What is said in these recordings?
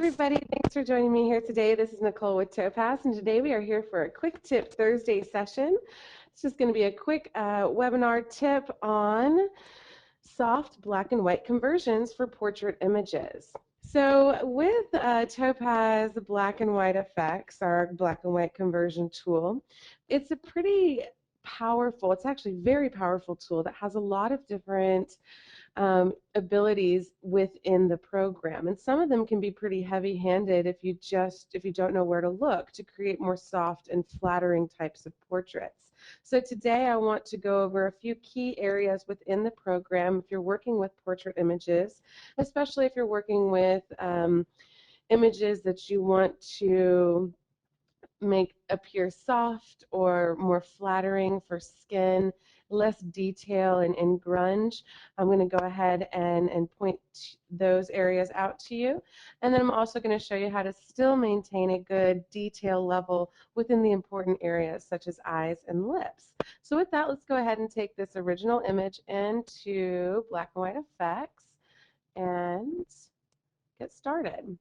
everybody. Thanks for joining me here today. This is Nichole with Topaz, and today we are here for a quick tip Thursday session. It's just going to be a quick webinar tip on soft black and white conversions for portrait images. So with Topaz Black and White Effects, our black and white conversion tool, it's a pretty powerful, it's actually a very powerful tool that has a lot of different abilities within the program, and some of them can be pretty heavy-handed if you don't know where to look to create more soft and flattering types of portraits. So today I want to go over a few key areas within the program if you're working with portrait images, especially if you're working with images that you want to make appear soft or more flattering for skin, less detail and grunge. I'm going to go ahead and point those areas out to you. And then I'm also going to show you how to still maintain a good detail level within the important areas such as eyes and lips. So with that, let's go ahead and take this original image into black and white effects and get started.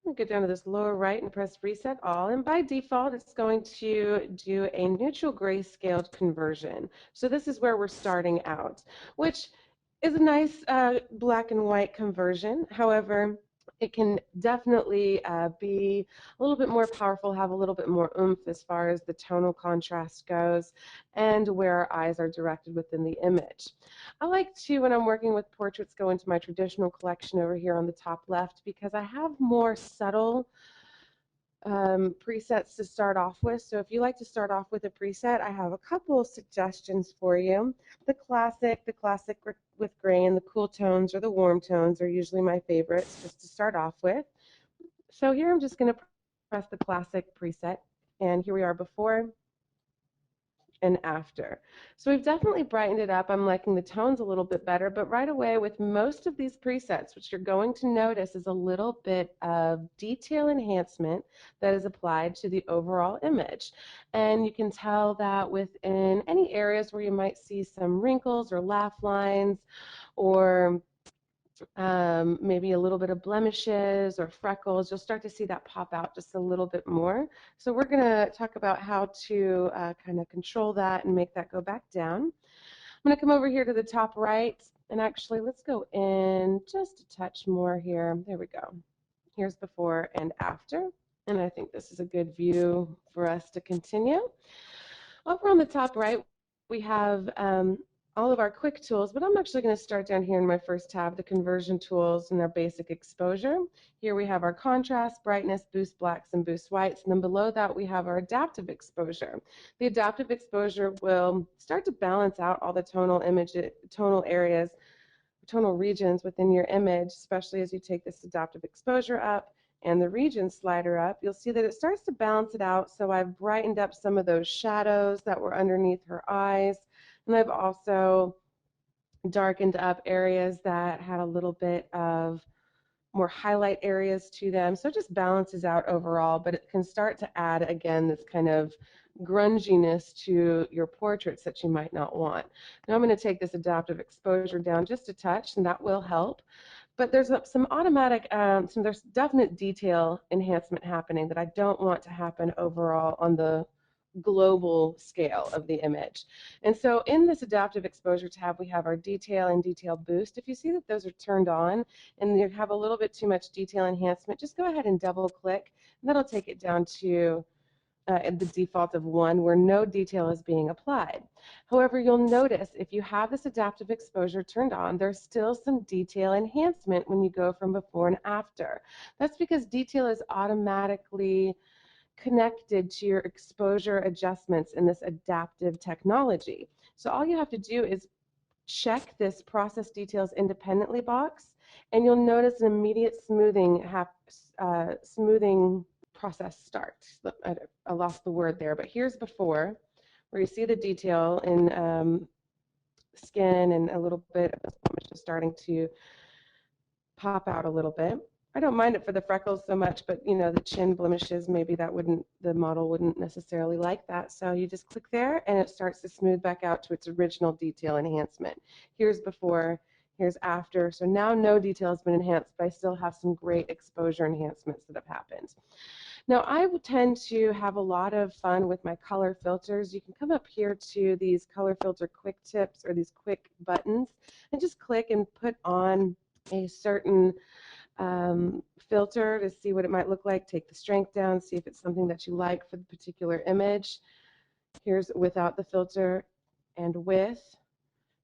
We'll get down to this lower right and press Reset All, and by default it's going to do a neutral grayscale conversion. So this is where we're starting out, which is a nice black and white conversion. However, it can definitely be a little bit more powerful, have a little bit more oomph as far as the tonal contrast goes and where our eyes are directed within the image. I like to, when I'm working with portraits, go into my traditional collection over here on the top left because I have more subtle presets to start off with. So if you like to start off with a preset, I have a couple of suggestions for you. The classic with grain, the cool tones or the warm tones are usually my favorites just to start off with. So here I'm just going to press the classic preset, and here we are before and after. So we've definitely brightened it up. I'm liking the tones a little bit better, but right away with most of these presets, what you're going to notice is a little bit of detail enhancement that is applied to the overall image. And you can tell that within any areas where you might see some wrinkles or laugh lines or maybe a little bit of blemishes or freckles, you'll start to see that pop out just a little bit more. So we're going to talk about how to kind of control that and make that go back down. I'm going to come over here to the top right, and actually let's go in just a touch more here. There we go. Here's before and after, and I think this is a good view for us to continue. Over on the top right, we have all of our quick tools, but I'm actually going to start down here in my first tab, the conversion tools and our basic exposure. Here we have our contrast, brightness, boost blacks, and boost whites, and then below that we have our adaptive exposure. The adaptive exposure will start to balance out all the tonal areas, tonal regions within your image, especially as you take this adaptive exposure up and the region slider up. You'll see that it starts to balance it out. So I've brightened up some of those shadows that were underneath her eyes. And I've also darkened up areas that had a little bit of more highlight areas to them. So it just balances out overall, but it can start to add, again, this kind of grunginess to your portraits that you might not want. Now I'm going to take this adaptive exposure down just a touch, and that will help. But there's some automatic, there's definite detail enhancement happening that I don't want to happen overall on the global scale of the image. And so in this adaptive exposure tab, we have our detail and detail boost. If you see that those are turned on and you have a little bit too much detail enhancement, just go ahead and double click, and that'll take it down to the default of 1 where no detail is being applied. However, you'll notice if you have this adaptive exposure turned on, there's still some detail enhancement when you go from before and after. That's because detail is automatically connected to your exposure adjustments in this adaptive technology. So all you have to do is check this process details independently box, and you'll notice an immediate smoothing process start. I lost the word there, but here's before, where you see the detail in skin and a little bit of the blemish is starting to pop out a little bit. I don't mind it for the freckles so much, but you know, the chin blemishes, maybe the model wouldn't necessarily like that. So you just click there and it starts to smooth back out to its original detail enhancement. Here's before, Here's after. So now no detail has been enhanced, but I still have some great exposure enhancements that have happened. Now, I tend to have a lot of fun with my color filters. You can come up here to these color filter quick tips or these quick buttons and just click and put on a certain filter to see what it might look like. Take the strength down, see if it's something that you like for the particular image. Here's without the filter and with.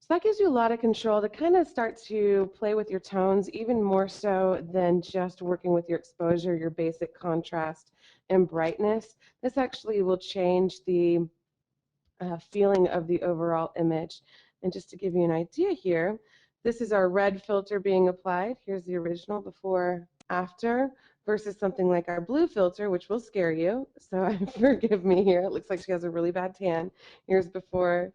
So that gives you a lot of control to kind of start to play with your tones, even more so than just working with your exposure, your basic contrast and brightness. This actually will change the feeling of the overall image. And just to give you an idea here, this is our red filter being applied. Here's the original before, after, versus something like our blue filter, which will scare you. So forgive me here. It looks like she has a really bad tan. Here's before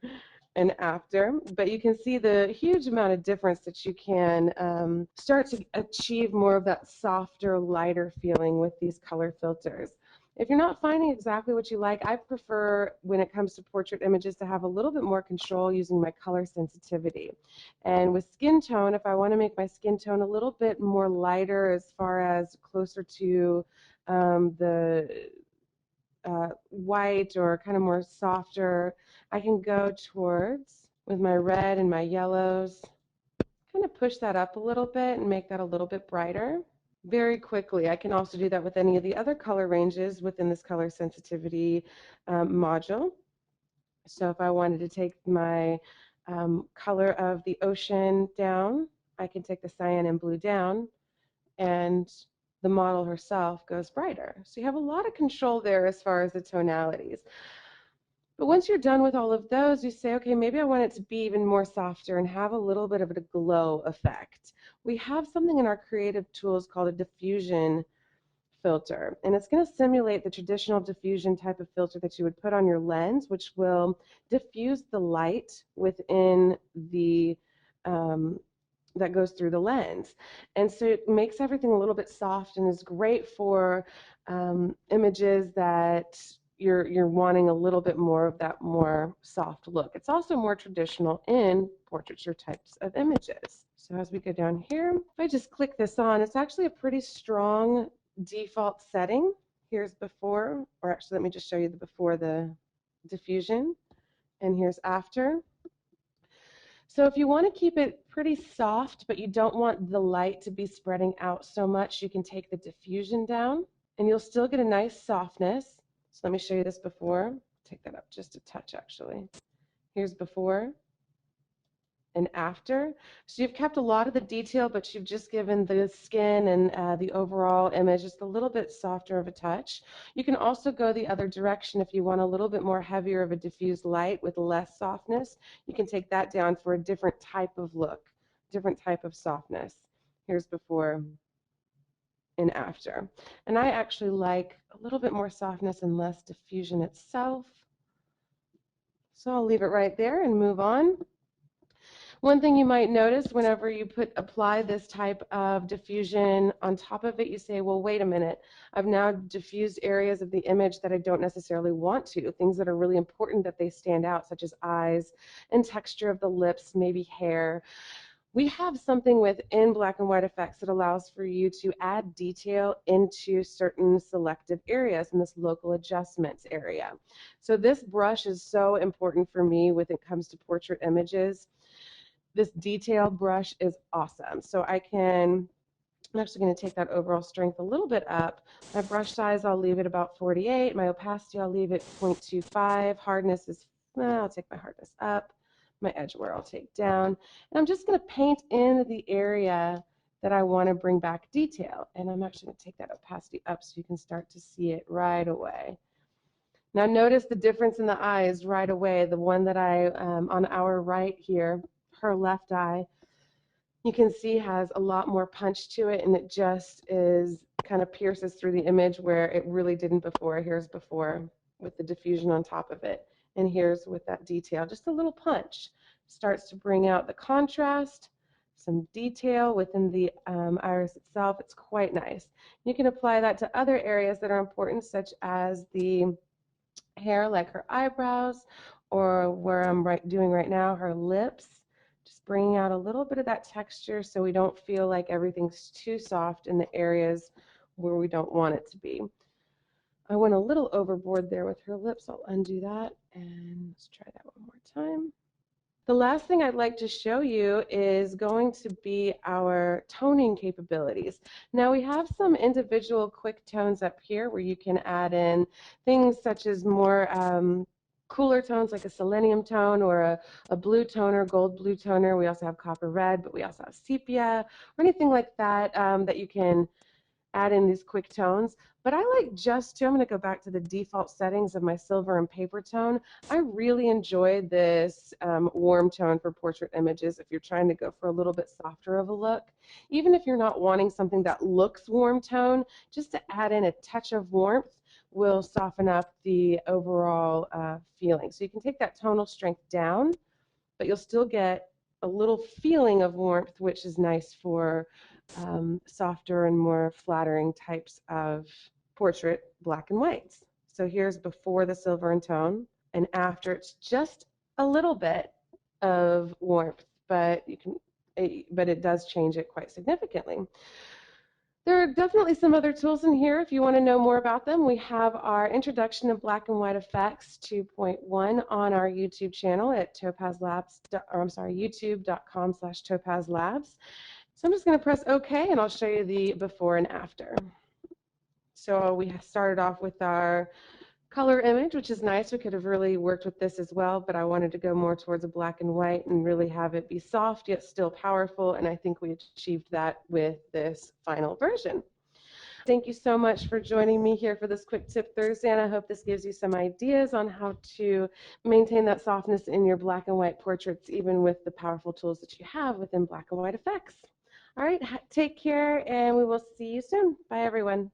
and after, but you can see the huge amount of difference that you can start to achieve more of that softer, lighter feeling with these color filters. If you're not finding exactly what you like, I prefer when it comes to portrait images to have a little bit more control using my color sensitivity. And with skin tone, if I want to make my skin tone a little bit more lighter as far as closer to the white or kind of more softer, I can go towards with my red and my yellows, kind of push that up a little bit and make that a little bit brighter very quickly. I can also do that with any of the other color ranges within this color sensitivity module. So if I wanted to take my color of the ocean down, I can take the cyan and blue down, and the model herself goes brighter. So you have a lot of control there as far as the tonalities. But once you're done with all of those, you say, okay, maybe I want it to be even more softer and have a little bit of a glow effect. We have something in our creative tools called a diffusion filter, and it's going to simulate the traditional diffusion type of filter that you would put on your lens, which will diffuse the light within the that goes through the lens. And so it makes everything a little bit soft and is great for images that you're wanting a little bit more of that more soft look. It's also more traditional in portraiture types of images. So as we go down here, if I just click this on, it's actually a pretty strong default setting. Here's before, or actually let me just show you the before the diffusion, and here's after. So if you want to keep it pretty soft, but you don't want the light to be spreading out so much, you can take the diffusion down and you'll still get a nice softness. So let me show you this before. Take that up just a touch actually. Here's before and after. So you've kept a lot of the detail, but you've just given the skin and the overall image just a little bit softer of a touch. You can also go the other direction if you want a little bit more heavier of a diffused light with less softness. You can take that down for a different type of look, different type of softness. Here's before and after. And I actually like a little bit more softness and less diffusion itself. So I'll leave it right there and move on. One thing you might notice whenever you apply this type of diffusion on top of it, you say, well, wait a minute, I've now diffused areas of the image that I don't necessarily want to, things that are really important that they stand out, such as eyes and texture of the lips, maybe hair. We have something within black and white effects that allows for you to add detail into certain selective areas in this local adjustments area. So this brush is so important for me when it comes to portrait images. This detail brush is awesome. So I'm actually going to take that overall strength a little bit up. My brush size, I'll leave it about 48. My opacity, I'll leave it 0.25. Hardness is, I'll take my hardness up. My edge wear I'll take down. And I'm just going to paint in the area that I want to bring back detail. And I'm actually going to take that opacity up so you can start to see it right away. Now notice the difference in the eyes right away. The one that on our right here, her left eye, you can see has a lot more punch to it, and it just is kind of pierces through the image where it really didn't before. Here's before with the diffusion on top of it, and here's with that detail. Just a little punch starts to bring out the contrast, some detail within the iris itself. It's quite nice. You can apply that to other areas that are important, such as the hair, like her eyebrows, or where I'm doing right now, her lips. Just bringing out a little bit of that texture so we don't feel like everything's too soft in the areas where we don't want it to be. I went a little overboard there with her lips. I'll undo that and let's try that one more time. The last thing I'd like to show you is going to be our toning capabilities. Now we have some individual quick tones up here where you can add in things such as more cooler tones like a selenium tone or a blue toner, gold blue toner. We also have copper red, but we also have sepia or anything like that that you can add in these quick tones. But I like just to, I'm going to go back to the default settings of my silver and paper tone. I really enjoy this warm tone for portrait images if you're trying to go for a little bit softer of a look. Even if you're not wanting something that looks warm tone, just to add in a touch of warmth will soften up the overall feeling. So you can take that tonal strength down, but you'll still get a little feeling of warmth, which is nice for softer and more flattering types of portrait black and whites. So here's before the silver and tone, and after it's just a little bit of warmth, but it does change it quite significantly. There are definitely some other tools in here if you want to know more about them. We have our Introduction to Black and White Effects 2.1 on our YouTube channel at youtube.com/topazlabs. So I'm just going to press OK and I'll show you the before and after. So we started off with our color image, which is nice. We could have really worked with this as well, but I wanted to go more towards a black and white and really have it be soft yet still powerful, and I think we achieved that with this final version. Thank you so much for joining me here for this Quick Tip Thursday, and I hope this gives you some ideas on how to maintain that softness in your black and white portraits, even with the powerful tools that you have within Black and White Effects. All right, take care, and we will see you soon. Bye, everyone.